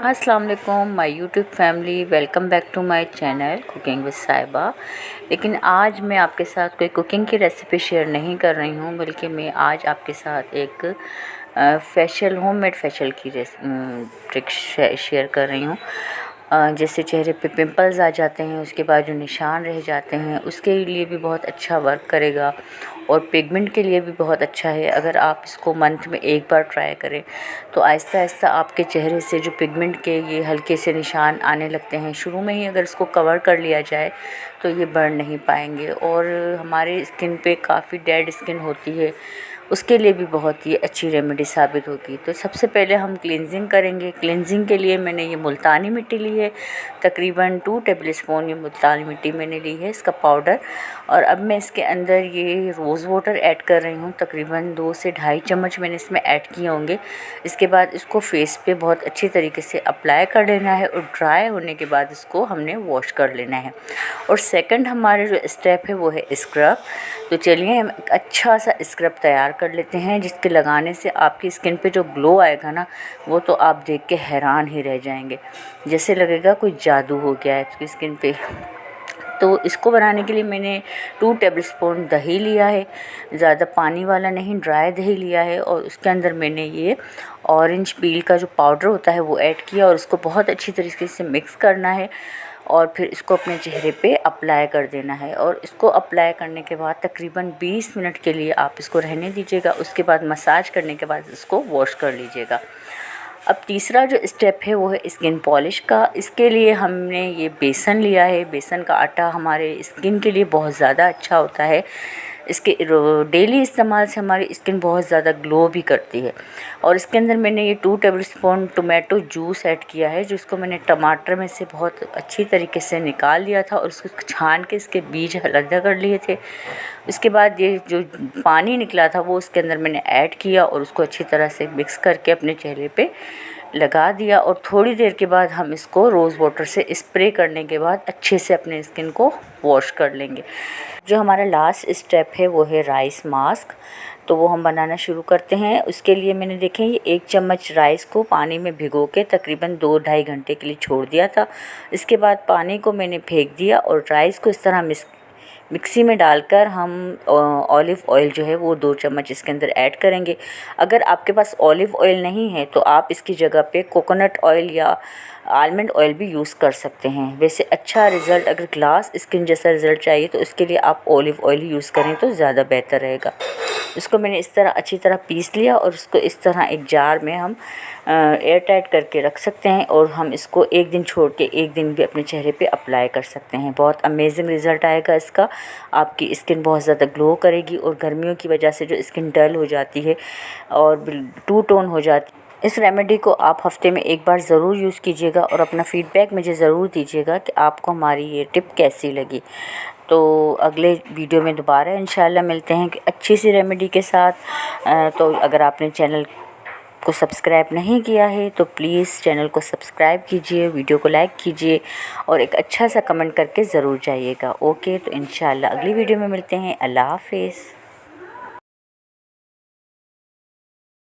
अस्सलाम वालेकुम my YouTube family, welcome back to my channel cooking with Sahiba. लेकिन आज मैं आपके साथ कोई कुकिंग की रेसिपी शेयर नहीं कर रही हूँ, बल्कि मैं आज आपके साथ एक फेशियल होममेड फेशियल की ट्रिक शेयर कर रही हूँ। जैसे चेहरे पे पिंपल्स आ जाते हैं, उसके बाद जो निशान रह जाते हैं, उसके लिए भी बहुत अच्छा वर्क करेगा और पिगमेंट के लिए भी बहुत अच्छा है। अगर आप इसको मंथ में एक बार ट्राई करें तो आहिस्ता आहिस्ता आपके चेहरे से जो पिगमेंट के ये हल्के से निशान आने लगते हैं, शुरू में ही अगर इसको कवर कर लिया जाए तो ये बढ़ नहीं पाएंगे। और हमारे स्किन पे काफ़ी डेड स्किन होती है, उसके लिए भी बहुत ही अच्छी रेमेडी साबित होगी। तो सबसे पहले हम क्लींजिंग करेंगे। क्लींजिंग के लिए मैंने ये मुल्तानी मिट्टी ली है, तकरीबन 2 टेबलस्पून ये मुल्तानी मिट्टी मैंने ली है, इसका पाउडर। और अब मैं इसके अंदर ये रोज़ वाटर ऐड कर रही हूँ, तकरीबन 2 से ढाई चम्मच मैंने इसमें ऐड किए होंगे। इसके बाद इसको फेस पे बहुत अच्छी तरीके से अप्लाई कर लेना है और ड्राई होने के बाद इसको हमने वॉश कर लेना है। और सेकंड हमारे जो स्टेप है वो है स्क्रब। तो चलिए हम एक अच्छा सा स्क्रब तैयार कर लेते हैं, जिसके लगाने से आपकी स्किन पे जो ग्लो आएगा ना, वो तो आप देख के हैरान ही रह जाएंगे, जैसे लगेगा कोई जादू हो गया है आपकी स्किन पे। तो इसको बनाने के लिए मैंने 2 टेबलस्पून दही लिया है, ज़्यादा पानी वाला नहीं, ड्राई दही लिया है। और उसके अंदर मैंने ये ऑरेंज पील का जो पाउडर होता है वो ऐड किया और उसको बहुत अच्छी तरीके से मिक्स करना है और फिर इसको अपने चेहरे पे अप्लाई कर देना है। और इसको अप्लाई करने के बाद तकरीबन 20 मिनट के लिए आप इसको रहने दीजिएगा। उसके बाद मसाज करने के बाद इसको वॉश कर लीजिएगा। अब तीसरा जो स्टेप है वो है स्किन पॉलिश का। इसके लिए हमने ये बेसन लिया है। बेसन का आटा हमारे स्किन के लिए बहुत ज़्यादा अच्छा होता है। इसके डेली इस्तेमाल से हमारी स्किन बहुत ज़्यादा ग्लो भी करती है। और इसके अंदर मैंने ये 2 टेबलस्पून टोमेटो जूस ऐड किया है, जिसको मैंने टमाटर में से बहुत अच्छी तरीके से निकाल लिया था और उसको छान के इसके बीज अलग कर लिए थे। उसके बाद ये जो पानी निकला था वो उसके अंदर मैंने ऐड किया और उसको अच्छी तरह से मिक्स करके अपने चेहरे पे लगा दिया। और थोड़ी देर के बाद हम इसको रोज़ वाटर से स्प्रे करने के बाद अच्छे से अपने स्किन को वॉश कर लेंगे। जो हमारा लास्ट स्टेप है वो है राइस मास्क। तो वो हम बनाना शुरू करते हैं। उसके लिए मैंने देखें ये 1 चम्मच राइस को पानी में भिगो के तकरीबन 2-2.5 घंटे के लिए छोड़ दिया था। इसके बाद पानी को मैंने फेंक दिया और राइस को इस तरह मिक्सी में डालकर हम ऑलिव ऑयल जो है वो 2 चम्मच इसके अंदर ऐड करेंगे। अगर आपके पास ऑलिव ऑयल नहीं है तो आप इसकी जगह पे कोकोनट ऑयल या आलमंड ऑयल भी यूज़ कर सकते हैं। वैसे अच्छा रिज़ल्ट, अगर ग्लास स्किन जैसा रिज़ल्ट चाहिए तो इसके लिए आप ऑलिव ऑयल यूज़ करें तो ज़्यादा बेहतर रहेगा। इसको मैंने इस तरह अच्छी तरह पीस लिया और इसको इस तरह एक जार में हम एयर टाइट करके रख सकते हैं और हम इसको एक दिन छोड़ के एक दिन भी अपने चेहरे पे अप्लाई कर सकते हैं। बहुत अमेजिंग रिज़ल्ट आएगा इसका। आपकी स्किन बहुत ज़्यादा ग्लो करेगी और गर्मियों की वजह से जो स्किन डल हो जाती है और टू टोन हो जाती है, इस रेमेडी को आप हफ्ते में एक बार ज़रूर यूज़ कीजिएगा और अपना फ़ीडबैक मुझे ज़रूर दीजिएगा कि आपको हमारी ये टिप कैसी लगी। तो अगले वीडियो में दोबारा इंशाल्लाह मिलते हैं कि अच्छी सी रेमेडी के साथ। तो अगर आपने चैनल को सब्सक्राइब नहीं किया है तो प्लीज़ चैनल को सब्सक्राइब कीजिए, वीडियो को लाइक कीजिए और एक अच्छा सा कमेंट करके ज़रूर जाइएगा। ओके, तो इंशाल्लाह अगली वीडियो में मिलते हैं। अल्लाह हाफ़िज़।